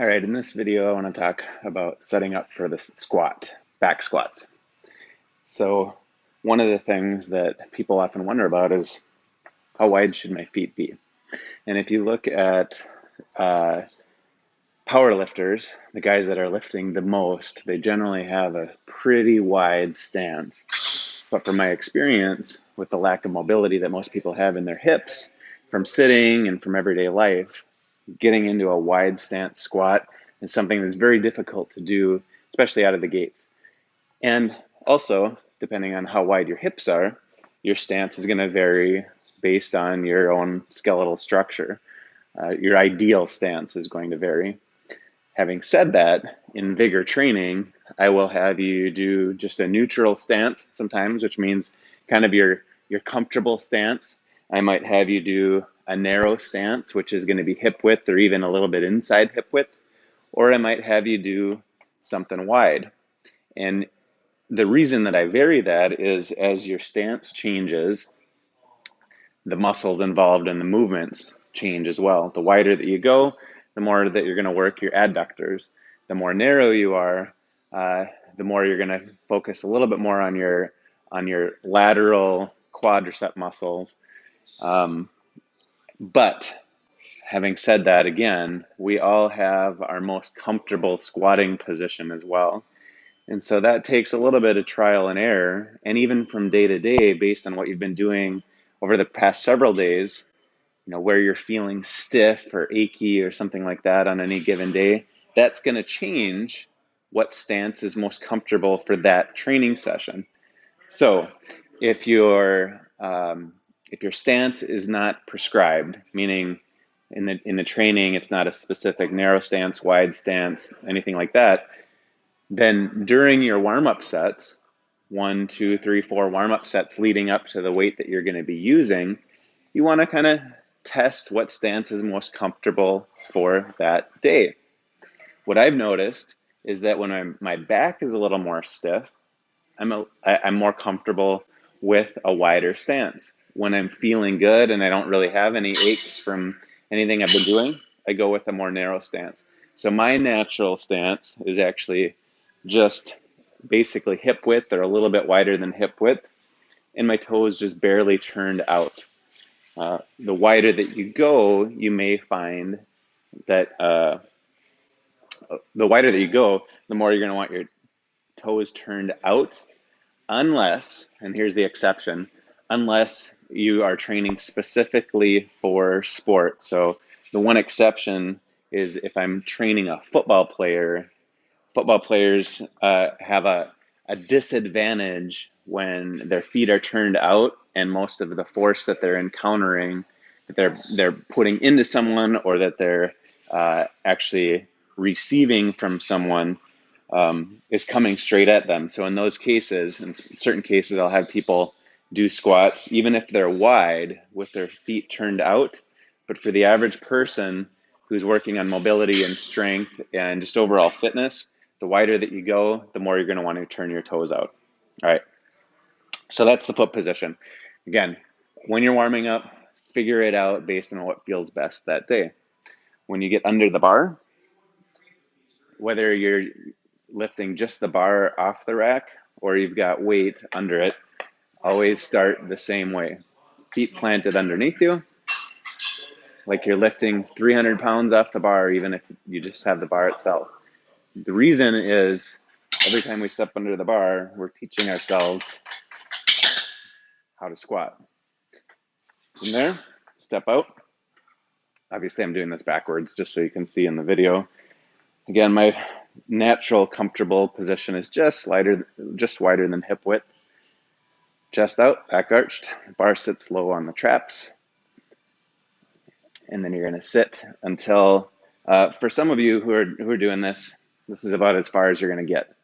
All right, in this video, I want to talk about setting up for the squat, back squats. So one of the things that people often wonder about is how wide should my feet be? And if you look at power lifters, the guys that are lifting the most, they generally have a pretty wide stance. But from my experience with the lack of mobility that most people have in their hips from sitting and from everyday life, getting into a wide stance squat is something that's very difficult to do, especially out of the gates. And also, depending on how wide your hips are, your stance is going to vary based on your own skeletal structure. Your ideal stance is going to vary. Having said that, in vigor training, I will have you do just a neutral stance sometimes, which means kind of your comfortable stance. I might have you do a narrow stance, which is going to be hip width or even a little bit inside hip width, or I might have you do something wide. And the reason that I vary that is as your stance changes, the muscles involved in the movements change as well. The wider that you go, the more that you're going to work your adductors. The more narrow you are, the more you're going to focus a little bit more on your lateral quadricep muscles. But having said that, again, we all have our most comfortable squatting position as well. And so that takes a little bit of trial and error. And even from day to day, based on what you've been doing over the past several days, where you're feeling stiff or achy or something like that on any given day, that's going to change what stance is most comfortable for that training session. So if your stance is not prescribed, meaning in the training it's not a specific narrow stance, wide stance, anything like that, then during your warm-up sets, 1, 2, 3, 4 warm-up sets leading up to the weight that you're going to be using, you want to kind of test what stance is most comfortable for that day. What I've noticed is that when my back is a little more stiff, I'm more comfortable with a wider stance. When I'm feeling good and I don't really have any aches from anything I've been doing, I go with a more narrow stance. So my natural stance is actually just basically hip width or a little bit wider than hip width, and my toes just barely turned out. The wider that you go, you may find that the wider that you go, the more you're going to want your toes turned out, unless, and here's the exception, unless you are training specifically for sport. So the one exception is if I'm training a football player. Football players have a disadvantage when their feet are turned out and most of the force that they're encountering, that they're putting into someone or that they're actually receiving from someone is coming straight at them. So in those cases, in certain cases, I'll have people do squats, even if they're wide with their feet turned out. But for the average person who's working on mobility and strength and just overall fitness, the wider that you go, the more you're going to want to turn your toes out. All right. So that's the foot position. Again, when you're warming up, figure it out based on what feels best that day. When you get under the bar, whether you're lifting just the bar off the rack or you've got weight under it, always start the same way. Feet planted underneath you, like you're lifting 300 pounds off the bar, even if you just have the bar itself. The reason is every time we step under the bar, we're teaching ourselves how to squat. From there, step out. Obviously, I'm doing this backwards just so you can see in the video. Again, my natural comfortable position is just wider than hip width. Chest out, back arched, bar sits low on the traps. And then you're going to sit until, for some of you who are doing this, this is about as far as you're going to get.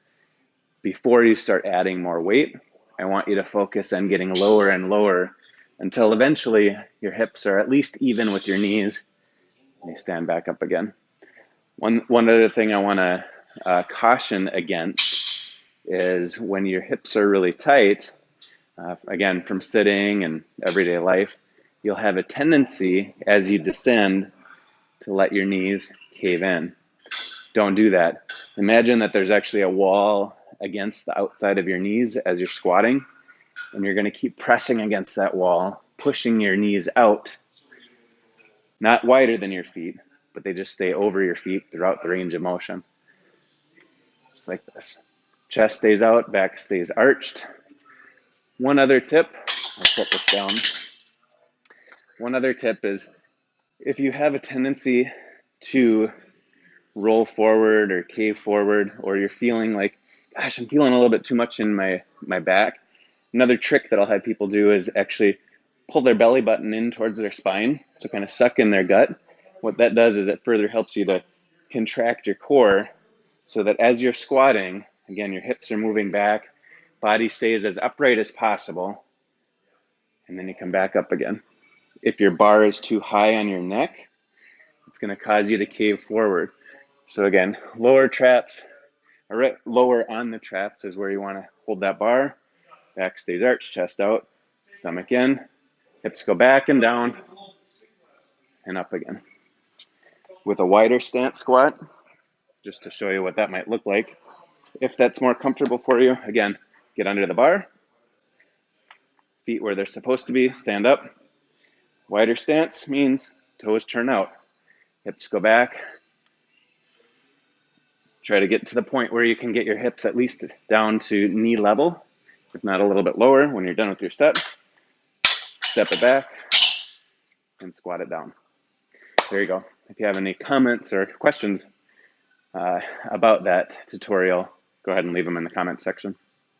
Before you start adding more weight, I want you to focus on getting lower and lower until eventually your hips are at least even with your knees. Let me stand back up again. One other thing I want to caution against is when your hips are really tight, again, from sitting and everyday life, you'll have a tendency as you descend to let your knees cave in. Don't do that. Imagine that there's actually a wall against the outside of your knees as you're squatting, and you're going to keep pressing against that wall, pushing your knees out, not wider than your feet, but they just stay over your feet throughout the range of motion. Just like this. Chest stays out, back stays arched. One other tip, I'll put this down. One other tip is if you have a tendency to roll forward or cave forward, or you're feeling like, gosh, I'm feeling a little bit too much in my back, another trick that I'll have people do is actually pull their belly button in towards their spine, so kind of suck in their gut. What that does is it further helps you to contract your core so that as you're squatting, again, your hips are moving back, body stays as upright as possible, and then you come back up again. If your bar is too high on your neck, it's going to cause you to cave forward. So again, lower traps, or lower on the traps is where you want to hold that bar. Back stays arched, chest out, stomach in, hips go back and down, and up again. With a wider stance squat, just to show you what that might look like. If that's more comfortable for you, again, get under the bar, feet where they're supposed to be, stand up. Wider stance means toes turn out, hips go back. Try to get to the point where you can get your hips at least down to knee level, if not a little bit lower when you're done with your set. Step it back and squat it down. There you go. If you have any comments or questions about that tutorial, go ahead and leave them in the comment section.